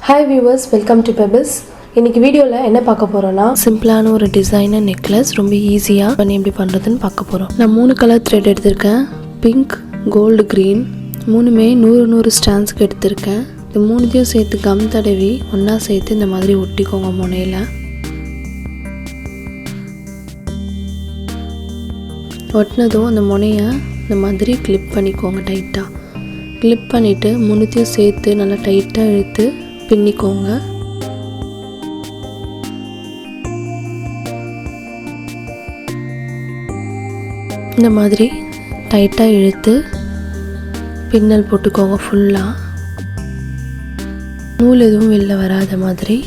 Hi viewers, welcome to Pebbles. இன்னைக்கு வீடியோல என்ன பார்க்க போறோம்னா சிம்பிளான ஒரு டிசைனர் நெக்லஸ் ரொம்ப ஈஸியா பண்ணி எப்படி பண்றதுன்னு பார்க்க போறோம். நான் 3 கலர் த்ரெட் எடுத்துர்க்கேன். பிங்க், கோல்ட், green மூணுமே 100 ஸ்டாண்ட்ஸ்க்கு எடுத்துர்க்கேன். இந்த மூணுத்தையும் சேர்த்து கம் தடவி ஒண்ணா சேர்த்து இந்த மாதிரி ஒட்டிக்கோங்க முனையில. ஒட்டினதும் அந்த முனையை இந்த மாதிரி கிளிப் பண்ணிக்கோங்க டைட்டா. கிளிப் பண்ணிட்டு மூணுத்தையும் சேர்த்து நல்லா டைட்டா இழுத்து பின்னிக்கோங்க. இந்த மாதிரி டைட்டா இழுத்து பின்னல் போட்டுக்கோங்க ஃபுல்லா. நூல் எதுவும் வெளில வராத மாதிரி.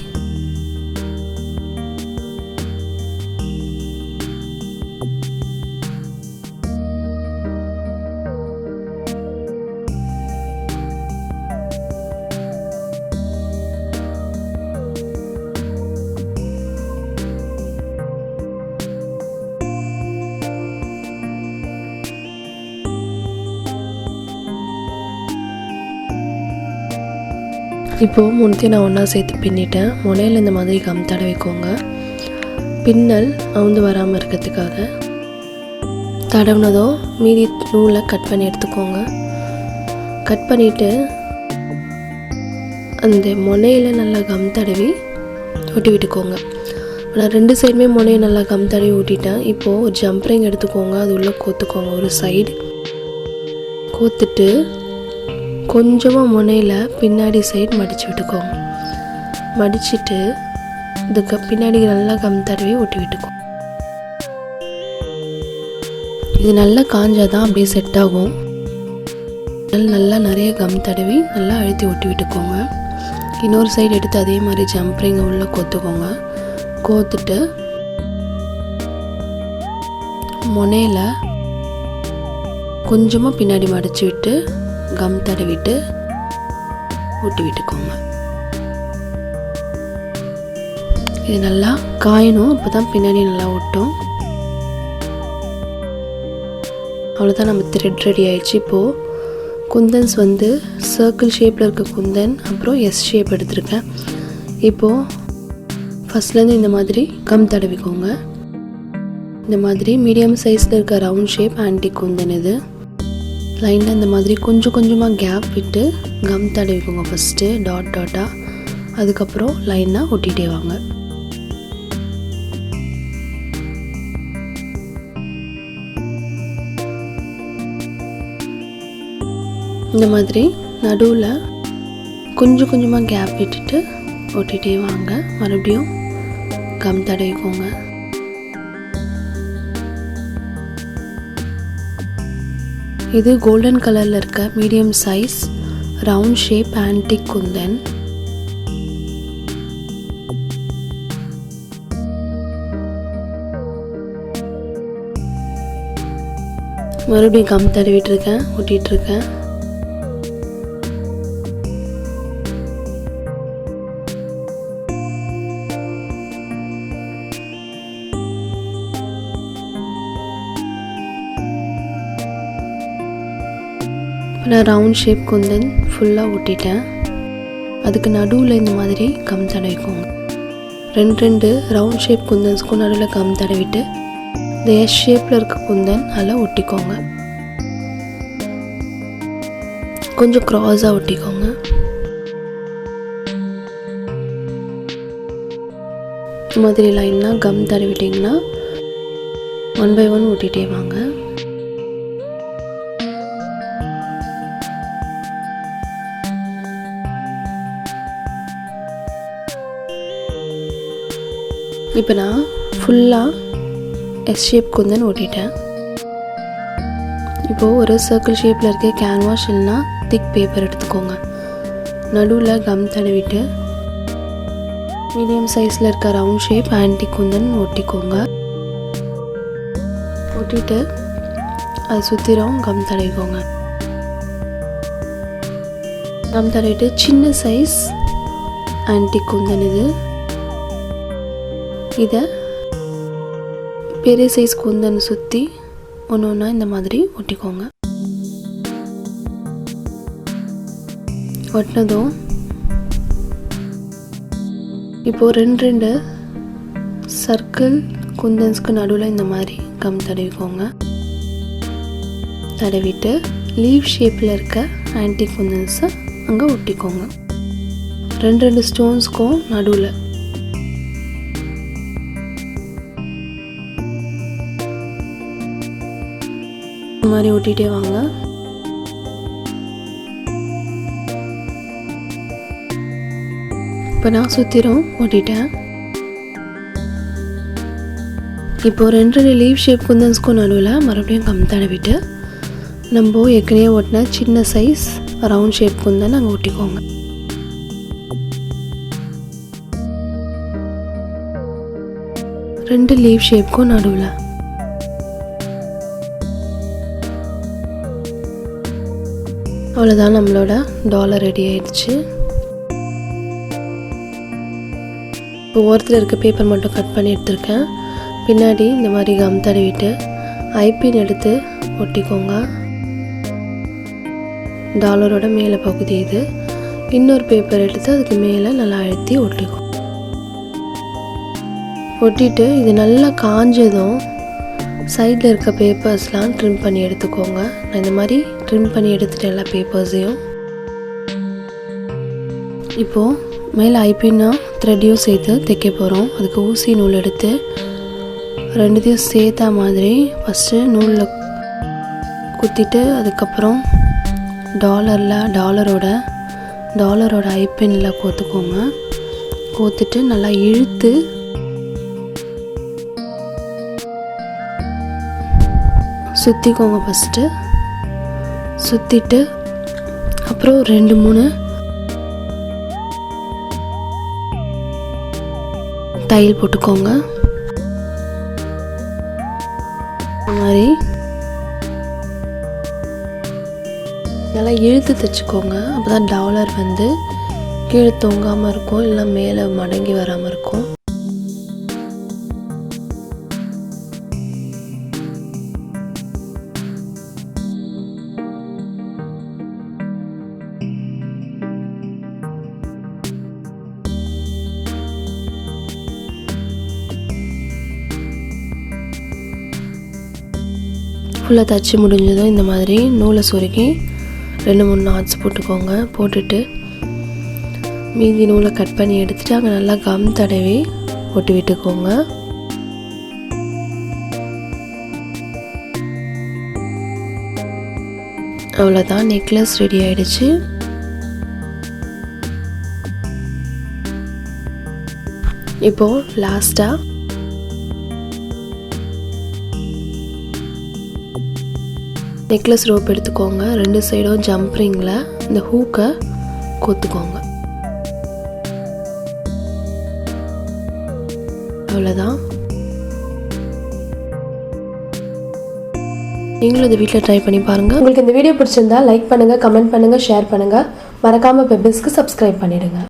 இப்போது மூணுத்தையும் நான் ஒன்றா சேர்த்து பின்னிட்டேன். முனையில் இந்த மாதிரி கம் தடவிக்கோங்க. பின்னல் அவுந்து வராமல் இருக்கிறதுக்காக. தடவுனதோ மீதி நூலை கட் பண்ணி எடுத்துக்கோங்க. கட் பண்ணிவிட்டு அந்த முனையில் நல்லா கம் தடவி ஒட்டி விட்டுக்கோங்க. நான் 2 சைடுமே முனையை நல்லா கம் தடவி ஊட்டிட்டேன். இப்போது ஒரு ஜம்ப்ரிங் எடுத்துக்கோங்க. அது உள்ளே கோத்துக்கோங்க. ஒரு சைடு கோத்துட்டு கொஞ்சமாக முனையில் பின்னாடி சைடு மடித்து விட்டுக்கோங்க. மடிச்சுட்டு இதுக்கு பின்னாடி நல்லா கம் தடவி ஒட்டி விட்டுக்கோங்க. இது நல்லா காஞ்சாதான் அப்படியே செட் ஆகும். நல்லா நிறைய கம் தடவி நல்லா அழுத்தி ஒட்டி விட்டுக்கோங்க. இன்னொரு சைடு எடுத்து அதே மாதிரி ஜம்ப்ரிங்கை உள்ளே கோத்துக்கோங்க. கோத்துட்டு முனையில் கொஞ்சமாக பின்னாடி மடித்து விட்டு கம் தடவிட்டு ஒட்டி விட்டுக்கோங்க. இது நல்லா காயணும். அப்போ தான் பின்னாடி நல்லா ஒட்டும். அவ்வளோதான், நம்ம த்ரெட் ரெடி ஆயிடுச்சு. இப்போது குந்தன்ஸ் சர்க்கிள் ஷேப்பில் இருக்க குந்தன், அப்புறம் எஸ் ஷேப் எடுத்துருக்கேன். இப்போது ஃபஸ்ட்லேருந்து இந்த மாதிரி கம் தடவிக்கோங்க. இந்த மாதிரி மீடியம் சைஸில் இருக்க ரவுண்ட் ஷேப் ஆன்டிக் குந்தன். இது லைனில் இந்த மாதிரி கொஞ்சம் கொஞ்சமாக கேப் விட்டு கம் தடவிக்கோங்க. ஃபஸ்ட்டு டாட்டாக, அதுக்கப்புறம் லைனாக ஒட்டிகிட்டே வாங்க. இந்த மாதிரி நடுவில் கொஞ்சம் கொஞ்சமாக கேப் விட்டுட்டு ஒட்டிகிட்டே வாங்க. மறுபடியும் கம் தடவிக்கோங்க. இது கோல்டன் கலரில் இருக்க medium size round shape antique Kundan. மறுபடியும் கம் தடவிட்டுருக்கேன், ஒட்டிகிட்ருக்கேன். நான் ரவுண்ட் ஷேப் குந்தன் ஃபுல்லாக ஒட்டிட்டேன். அதுக்கு நடுவில் இந்த மாதிரி கம் தடவிக்கோங்க. 2 ரவுண்ட் ஷேப் குந்தன்ஸ்க்கும் நடுவில் கம் தடவிட்டு இந்த எஸ் ஷேப்பில் இருக்க குந்தன் அதில் ஒட்டிக்கோங்க. கொஞ்சம் க்ராஸாக ஒட்டிக்கோங்க. இந்த மாதிரி லைனாக கம் தடவிட்டிங்கன்னா 1 by 1 ஒட்டிகிட்டே வாங்க. இப்போ நான் ஃபுல்லாக எஸ் ஷேப் குந்தன் ஓட்டிட்டேன். இப்போது ஒரு சர்க்கிள் ஷேப்பில் இருக்க கேன்வாஸ் இல்லைனா திக் பேப்பர் எடுத்துக்கோங்க. நடுவில் கம் தடவிட்டு மீடியம் சைஸில் இருக்க ரவுண்ட் ஷேப் ஆன்டிக் குந்தன் ஒட்டிக்கோங்க. ஒட்டிட்டு அது சுற்றிடும் கம் தடவிக்கோங்க. கம் தடவிட்டு சின்ன சைஸ் ஆன்டிக் குந்தன் இதை பெரிய சைஸ் குந்தன் சுற்றி ஒன்று ஒன்றா இந்த மாதிரி ஒட்டிக்கோங்க. ஒட்டினதும் இப்போது ரெண்டு சர்க்கிள் குந்தன்ஸ்க்கு நடுவில் இந்த மாதிரி கம் தடவிக்கோங்க. தடவிட்டு லீவ் ஷேப்பில் இருக்க ஆன்டி குந்தன்ஸை அங்கே ஒட்டிக்கோங்க. ரெண்டு ஸ்டோன்ஸ்க்கும் நடுவில் இந்த மாதிரி ஒட்டிகிட்டே வாங்க. இப்போ நான் சுற்றிரும் ஒட்டிட்டேன். இப்போ ரெண்டு லீவ் ஷேப் குந்தன்ஸ்க்கும் நடுவில் மறுபடியும் கம் தடவிட்டு நம்ம ஏற்கனவே ஒட்டின சின்ன சைஸ் ரவுண்ட் ஷேப் குந்தன் அங்கே ஒட்டிக்கோங்க. ரெண்டு லீவ் ஷேப்க்கும் நடுவில் அவ்வளோதான், நம்மளோட டாலர் ரெடி ஆயிடுச்சு. இப்போ ஓரத்தில் இருக்க பேப்பர் மட்டும் கட் பண்ணி எடுத்துருக்கேன். பின்னாடி இந்த மாதிரி கம் தடவிட்டு ஐபின் எடுத்து ஒட்டிக்கோங்க. டாலரோட மேலே பகுதி இது. இன்னொரு பேப்பர் எடுத்து அதுக்கு மேலே நல்லா அழுத்தி ஒட்டிக்கோங்க. ஒட்டிட்டு இது நல்லா காஞ்சதும் சைடில் இருக்க பேப்பர்ஸ்லாம் ட்ரிம் பண்ணி எடுத்துக்கோங்க. நான் இந்த மாதிரி ட்ரிம் பண்ணி எடுத்துகிட்டு எல்லா பேப்பர்ஸையும் இப்போது மேலே ஐபின்னும் த்ரெட்டையும் சேர்த்து தைக்க போகிறோம். அதுக்கு ஊசி நூல் எடுத்து ரெண்டுத்தையும் சேர்த்தா மாதிரி ஃபஸ்ட்டு நூலில் குத்திட்டு அதுக்கப்புறம் டாலரோட ஐபின்னில் கோத்துக்கோங்க. கோத்துட்டு நல்லா இழுத்து சுற்றிக்கோங்க. ஃபஸ்ட்டு சுற்றிட்டு அப்புறம் 2-3 தையல் போட்டுக்கோங்க. இந்த மாதிரி நல்லா இழுத்து தைச்சிக்கோங்க. அப்போ தான் டாலர் வந்து கீழே தொங்காமல் இருக்கும், இல்லை மேலே மடங்கி வராமல் இருக்கும். ஃபுல்லாக தச்சு முடிஞ்சதும் இந்த மாதிரி நூலை சுருக்கி 2-3 நாட்ஸ் போட்டுக்கோங்க. போட்டுட்டு மீதி நூலை கட் பண்ணி எடுத்துகிட்டு அங்கே நல்லா கம் தடவி ஒட்டி விட்டுக்கோங்க. அவ்வளோதான், நெக்லஸ் ரெடி ஆயிடுச்சு. இப்போது லாஸ்ட்டாக நெக்லஸ் ரோப் எடுத்துக்கோங்க. 2 சைடும் ஜம்ப் ரிங்கில் இந்த ஹூக்கை கோத்துக்கோங்க. அவ்வளோதான். நீங்களும் இந்த வீட்டில் ட்ரை பண்ணி பாருங்கள். உங்களுக்கு இந்த வீடியோ பிடிச்சிருந்தா லைக் பண்ணுங்கள், கமெண்ட் பண்ணுங்கள், ஷேர் பண்ணுங்கள். மறக்காமல் பெபிள்ஸ்க்கு சப்ஸ்கிரைப் பண்ணிடுங்க.